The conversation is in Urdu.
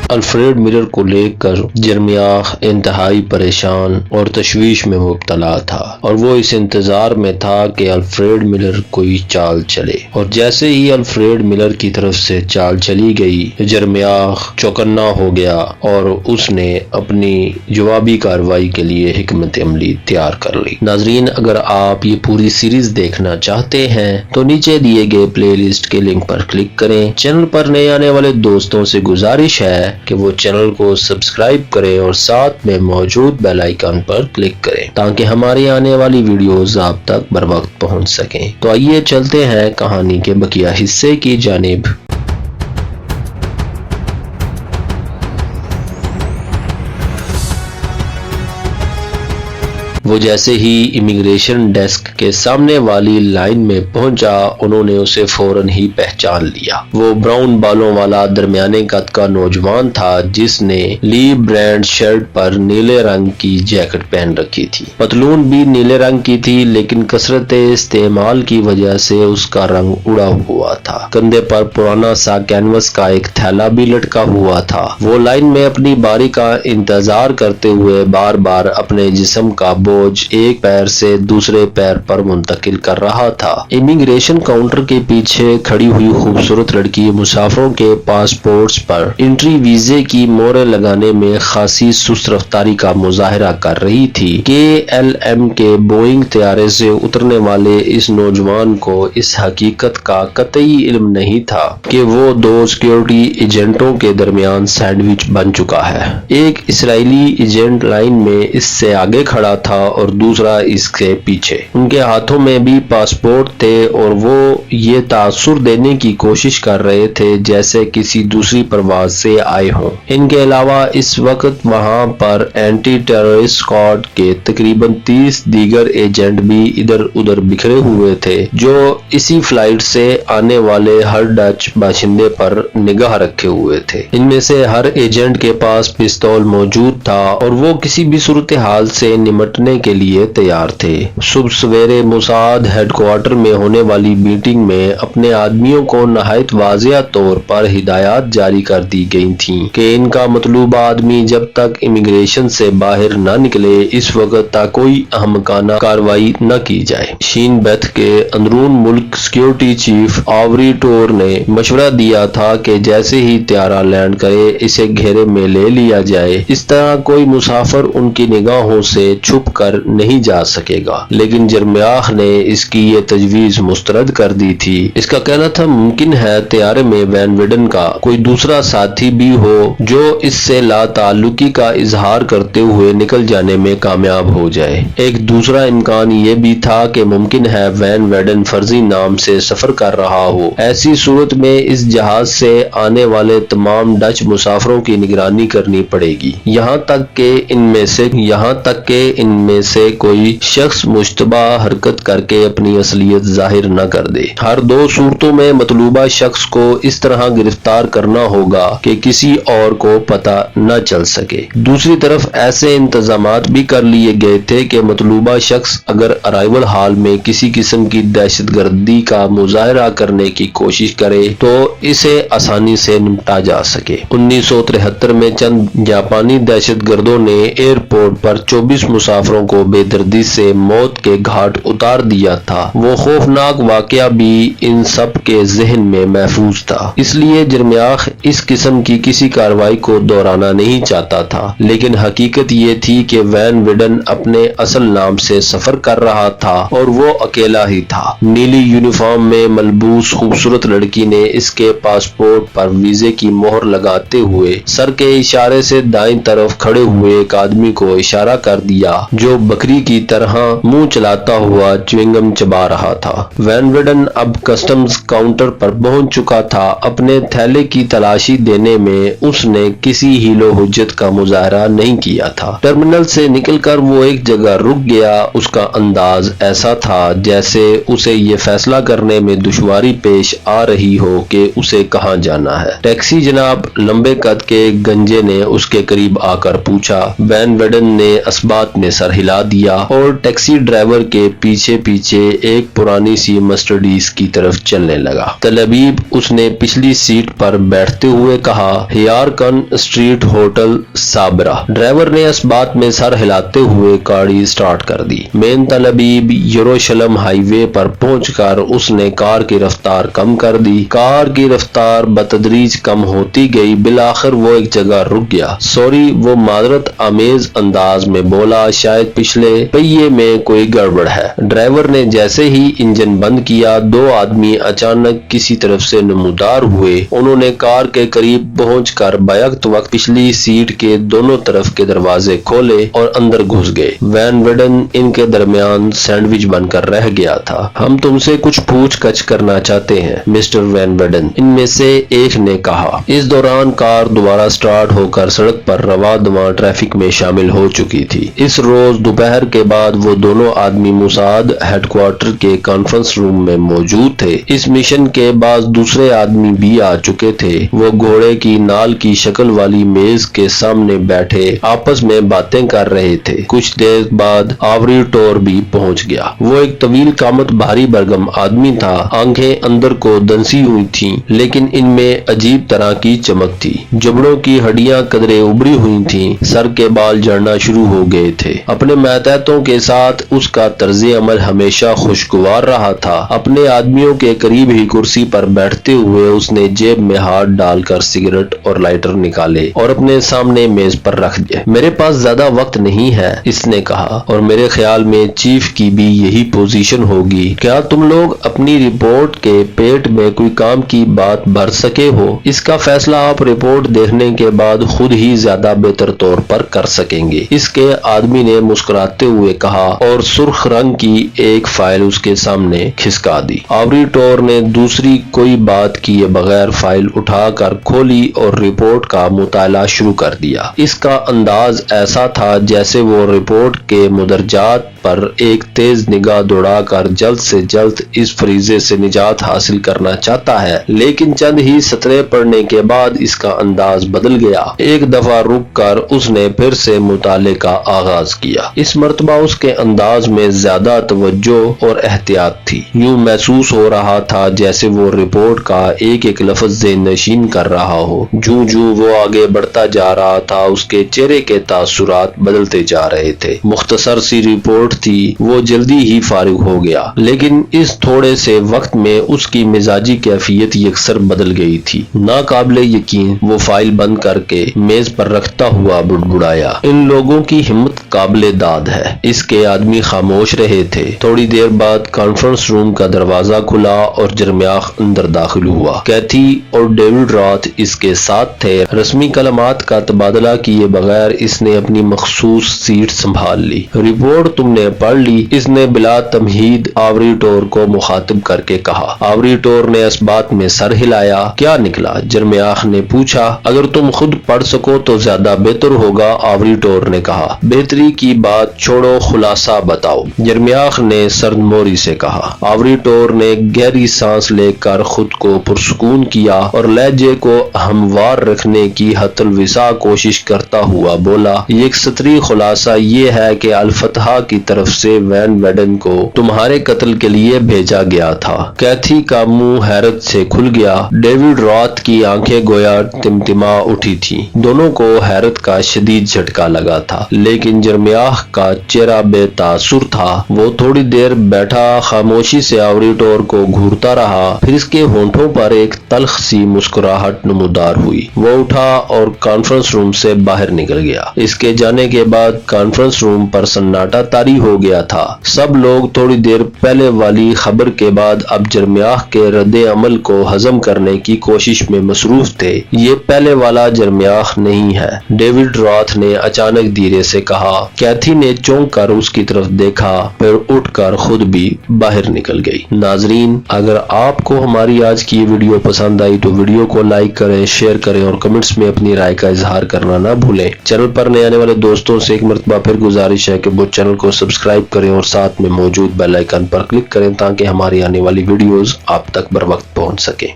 الفریڈ ملر کو لے کر جرمیاہ انتہائی پریشان اور تشویش میں مبتلا تھا اور وہ اس انتظار میں تھا کہ الفریڈ ملر کوئی چال چلے، اور جیسے ہی الفریڈ ملر کی طرف سے چال چلی گئی جرمیاہ چوکنا ہو گیا اور اس نے اپنی جوابی کارروائی کے لیے حکمت عملی تیار کر لی۔ ناظرین، اگر آپ یہ پوری سیریز دیکھنا چاہتے ہیں تو نیچے دیے گئے پلے لسٹ کے لنک پر کلک کریں۔ چینل پر نئے آنے والے دوستوں سے گزارش ہے کہ وہ چینل کو سبسکرائب کریں اور ساتھ میں موجود بیل آئیکن پر کلک کریں تاکہ ہماری آنے والی ویڈیوز آپ تک بر وقت پہنچ سکیں۔ تو آئیے چلتے ہیں کہانی کے بقیہ حصے کی جانب۔ وہ جیسے ہی امیگریشن ڈیسک کے سامنے والی لائن میں پہنچا انہوں نے اسے فوراً ہی پہچان لیا۔ وہ براؤن بالوں والا درمیانے قد کا نوجوان تھا جس نے لی برانڈ شرٹ پر نیلے رنگ کی جیکٹ پہن رکھی تھی۔ پتلون بھی نیلے رنگ کی تھی لیکن کثرت استعمال کی وجہ سے اس کا رنگ اڑا ہوا تھا۔ کندھے پر پرانا سا کینوس کا ایک تھیلا بھی لٹکا ہوا تھا۔ وہ لائن میں اپنی باری کا انتظار کرتے ہوئے بار بار اپنے جسم کا بوجھ ایک پیر سے دوسرے پیر پر منتقل کر رہا تھا۔ امیگریشن کاؤنٹر کے پیچھے کھڑی ہوئی خوبصورت لڑکی مسافروں کے پاسپورٹس پر انٹری ویزے کی مہریں لگانے میں خاصی سست رفتاری کا مظاہرہ کر رہی تھی۔ KLM کے بوئنگ طیارے سے اترنے والے اس نوجوان کو اس حقیقت کا قطعی علم نہیں تھا کہ وہ دو سیکیورٹی ایجنٹوں کے درمیان سینڈوچ بن چکا ہے۔ ایک اسرائیلی ایجنٹ لائن میں اس سے آگے کھڑا تھا اور دوسرا اس کے پیچھے۔ ان کے ہاتھوں میں بھی پاسپورٹ تھے اور وہ یہ تاثر دینے کی کوشش کر رہے تھے جیسے کسی دوسری پرواز سے آئے ہوں۔ ان کے علاوہ اس وقت وہاں پر اینٹی ٹیررسٹ اسکواڈ کے تقریباً 30 دیگر ایجنٹ بھی ادھر ادھر بکھرے ہوئے تھے جو اسی فلائٹ سے آنے والے ہر ڈچ باشندے پر نگاہ رکھے ہوئے تھے۔ ان میں سے ہر ایجنٹ کے پاس پستول موجود تھا اور وہ کسی بھی صورتحال سے نمٹنے کے لیے تیار تھے۔ صبح سویرے موساد ہیڈ کوارٹر میں ہونے والی میٹنگ میں اپنے آدمیوں کو نہایت واضح طور پر ہدایات جاری کر دی گئی تھیں کہ ان کا مطلوبہ آدمی جب تک امیگریشن سے باہر نہ نکلے اس وقت تک کوئی احمقانہ کارروائی نہ کی جائے۔ شین بیتھ کے اندرون ملک سیکیورٹی چیف آوری ٹور نے مشورہ دیا تھا کہ جیسے ہی طیارہ لینڈ کرے اسے گھیرے میں لے لیا جائے، اس طرح کوئی مسافر ان کی نگاہوں سے چھپ کر نہیں جا سکے گا، لیکن جرمیاہ نے اس کی یہ تجویز مسترد کر دی تھی۔ اس کا کہنا تھا ممکن ہے طیارے میں وین وڈن کا کوئی دوسرا ساتھی بھی ہو جو اس سے لا تعلقی کا اظہار کرتے ہوئے نکل جانے میں کامیاب ہو جائے۔ ایک دوسرا امکان یہ بھی تھا کہ ممکن ہے وین وڈن فرضی نام سے سفر کر رہا ہو۔ ایسی صورت میں اس جہاز سے آنے والے تمام ڈچ مسافروں کی نگرانی کرنی پڑے گی یہاں تک کہ ان میں سے کوئی شخص مشتبہ حرکت کر کے اپنی اصلیت ظاہر نہ کر دے۔ ہر دو صورتوں میں مطلوبہ شخص کو اس طرح گرفتار کرنا ہوگا کہ کسی اور کو پتہ نہ چل سکے۔ دوسری طرف ایسے انتظامات بھی کر لیے گئے تھے کہ مطلوبہ شخص اگر ارائیول ہال میں کسی قسم کی دہشت گردی کا مظاہرہ کرنے کی کوشش کرے تو اسے آسانی سے نمٹا جا سکے۔ 1973 میں چند جاپانی دہشت گردوں نے ایئرپورٹ پر 24 مسافروں کو بے دردی سے موت کے گھاٹ اتار دیا تھا۔ وہ خوفناک واقعہ بھی ان سب کے ذہن میں محفوظ تھا، اس لیے جرمیاہ اس قسم کی کسی کارروائی کو دہرانا نہیں چاہتا تھا، لیکن حقیقت یہ تھی کہ وین وڈن اپنے اصل نام سے سفر کر رہا تھا اور وہ اکیلا ہی تھا۔ نیلی یونیفارم میں ملبوس خوبصورت لڑکی نے اس کے پاسپورٹ پر ویزے کی مہر لگاتے ہوئے سر کے اشارے سے دائیں طرف کھڑے ہوئے ایک آدمی کو اشارہ کر دیا جو بکری کی طرح منہ چلاتا ہوا چیونگم چبا رہا تھا۔ وین وڈن اب کسٹمز کاؤنٹر پر پہنچ چکا تھا۔ اپنے تھیلے کی تلاشی دینے میں اس نے کسی ہیل و حجت کا مظاہرہ نہیں کیا تھا۔ ٹرمینل سے نکل کر وہ ایک جگہ رک گیا۔ اس کا انداز ایسا تھا جیسے اسے یہ فیصلہ کرنے میں دشواری پیش آ رہی ہو کہ اسے کہاں جانا ہے۔ ٹیکسی جناب، لمبے قد کے گنجے نے اس کے قریب آ کر پوچھا۔ وین وڈن نے اثبات میں سر ہلا دیا اور ٹیکسی ڈرائیور کے پیچھے پیچھے ایک پرانی سی مرسڈیز کی طرف چلنے لگا۔ طلبیب اس نے پچھلی سیٹ پر بیٹھتے ہوئے کہا، ہیارکن اسٹریٹ ہوٹل صابرہ۔ ڈرائیور نے اس بات میں سر ہلاتے ہوئے گاڑی سٹارٹ کر دی۔ مین طلبیب یروشلم ہائی وے پر پہنچ کر اس نے کار کی رفتار کم کر دی۔ کار کی رفتار بتدریج کم ہوتی گئی، بالآخر وہ ایک جگہ رک گیا۔ سوری، وہ معذرت آمیز انداز میں بولا، شاید پچھلے پہیے میں کوئی گڑبڑ ہے۔ ڈرائیور نے جیسے ہی انجن بند کیا، دو آدمی اچانک کسی طرف سے نمودار ہوئے۔ انہوں نے کار کے قریب پہنچ کر بیک وقت پچھلی سیٹ کے دونوں طرف کے دروازے کھولے اور اندر گھس گئے۔ وین ویڈن ان کے درمیان سینڈوچ بن کر رہ گیا تھا۔ ہم تم سے کچھ پوچھ گچھ کرنا چاہتے ہیں مسٹر وین ویڈن، ان میں سے ایک نے کہا۔ اس دوران کار دوبارہ سٹارٹ ہو کر سڑک پر رواں دواں ٹریفک میں شامل ہو چکی تھی۔ اس روز دوپہر کے بعد وہ دونوں آدمی موساد ہیڈ کوارٹر کے کانفرنس روم میں موجود تھے۔ اس مشن کے بعد دوسرے آدمی بھی آ چکے تھے۔ وہ گھوڑے کی نال کی شکل والی میز کے سامنے بیٹھے آپس میں باتیں کر رہے تھے۔ کچھ دیر بعد آوری ٹور بھی پہنچ گیا۔ وہ ایک طویل قامت بھاری برگم آدمی تھا۔ آنکھیں اندر کو دنسی ہوئی تھیں، لیکن ان میں عجیب طرح کی چمک تھی۔ جبڑوں کی ہڈیاں قدرے ابری ہوئی تھیں، سر کے بال جھڑنا شروع ہو گئے تھے۔ اپنے ماتحتوں کے ساتھ اس کا طرز عمل ہمیشہ خوشگوار رہا تھا۔ اپنے آدمیوں کے قریب ہی کرسی پر بیٹھتے ہوئے اس نے جیب میں ہاتھ ڈال کر سگریٹ اور لائٹر نکالے اور اپنے سامنے میز پر رکھ دیے۔ میرے پاس زیادہ وقت نہیں ہے، اس نے کہا، اور میرے خیال میں چیف کی بھی یہی پوزیشن ہوگی۔ کیا تم لوگ اپنی رپورٹ کے پیٹ میں کوئی کام کی بات بھر سکے ہو؟ اس کا فیصلہ آپ رپورٹ دیکھنے کے بعد خود ہی زیادہ بہتر طور پر کر سکیں گے، اس کے آدمی نے مسکراتے ہوئے کہا اور سرخ رنگ کی ایک فائل اس کے سامنے کھسکا دی۔ آوری ٹور نے دوسری کوئی بات کیے بغیر فائل اٹھا کر کھولی اور رپورٹ کا مطالعہ شروع کر دیا۔ اس کا انداز ایسا تھا جیسے وہ رپورٹ کے مدرجات پر ایک تیز نگاہ دوڑا کر جلد سے جلد اس فریضے سے نجات حاصل کرنا چاہتا ہے، لیکن چند ہی سطریں پڑھنے کے بعد اس کا انداز بدل گیا۔ ایک دفعہ رک کر اس نے پھر سے مطالعے کا آغاز کیا۔ اس مرتبہ اس کے انداز میں زیادہ توجہ اور احتیاط تھی۔ یوں محسوس ہو رہا تھا جیسے وہ رپورٹ کا ایک ایک لفظ ذہن نشین کر رہا ہو۔ جوں جوں وہ آگے بڑھتا جا رہا تھا، اس کے چہرے کے تاثرات بدلتے جا رہے تھے۔ مختصر سی رپورٹ تھی، وہ جلدی ہی فارغ ہو گیا، لیکن اس تھوڑے سے وقت میں اس کی مزاجی کیفیت یکسر بدل گئی تھی۔ ناقابل یقین وہ فائل بند کر کے میز پر رکھتا ہوا بڑبڑایا، ان لوگوں کی ہمت قابل داد ہے۔ اس کے آدمی خاموش رہے تھے۔ تھوڑی دیر بعد کانفرنس روم کا دروازہ کھلا اور جرمیاخ اندر داخل ہوا۔ کیتھی اور ڈیوڈ راتھ اس کے ساتھ تھے۔ رسمی کلمات کا تبادلہ کیے بغیر اس نے اپنی مخصوص سیٹ سنبھال لی۔ رپورٹ تم نے پڑھ لی؟ اس نے بلا تمہید آوری ٹور کو مخاطب کر کے کہا۔ آوری ٹور نے اس بات میں سر ہلایا۔ کیا نکلا؟ جرمیاخ نے پوچھا۔ اگر تم خود پڑھ سکو تو زیادہ بہتر ہوگا، آوری ٹور نے کہا۔ بہتری کی بات چھوڑو، خلاصہ بتاؤ، جرمیاخ نے سردموری سے کہا۔ آوری ٹور نے گہری سانس لے کر خود کو پرسکون کیا اور لہجے کو ہموار رکھنے کی حتی الوسع کوشش کرتا ہوا بولا، ایک سطری خلاصہ یہ ہے کہ الفتح کی طرف سے وین ویڈن کو تمہارے قتل کے لیے بھیجا گیا تھا۔ کیتھی کا منہ حیرت سے کھل گیا۔ ڈیوڈ راتھ کی آنکھیں گویا ٹمٹما اٹھی تھیں۔ دونوں کو حیرت کا شدید جھٹکا لگا تھا، لیکن جرمیاخ کا چہرہ بے تاثر تھا۔ وہ تھوڑی دیر بیٹھا خاموشی سے آوری ٹور کو گھورتا رہا، پھر اس کے ہونٹوں پر ایک تلخ سی مسکراہٹ نمودار ہوئی۔ وہ اٹھا اور کانفرنس روم سے باہر نکل گیا۔ اس کے جانے کے بعد کانفرنس روم پر سناٹا طاری ہو گیا تھا۔ سب لوگ تھوڑی دیر پہلے والی خبر کے بعد اب جرمیاخ کے رد عمل کو ہضم کرنے کی کوشش میں مصروف تھے۔ یہ پہلے والا جرمیاخ نہیں ہے، ڈیوڈ راتھ نے اچانک دھیرے سے کہا۔ کیتھی نے چونک کر اس کی طرف دیکھا، پھر اٹھ کر خود بھی باہر نکل گئی۔ ناظرین، اگر آپ کو ہماری آج کی ویڈیو پسند آئی تو ویڈیو کو لائک کریں، شیئر کریں اور کمنٹس میں اپنی رائے کا اظہار کرنا نہ بھولیں۔ چینل پر نئے آنے والے دوستوں سے ایک مرتبہ پھر گزارش ہے کہ وہ چینل کو سبسکرائب کریں اور ساتھ میں موجود بیل آئیکن پر کلک کریں تاکہ ہماری آنے والی ویڈیوز آپ تک بر وقت پہنچ سکیں۔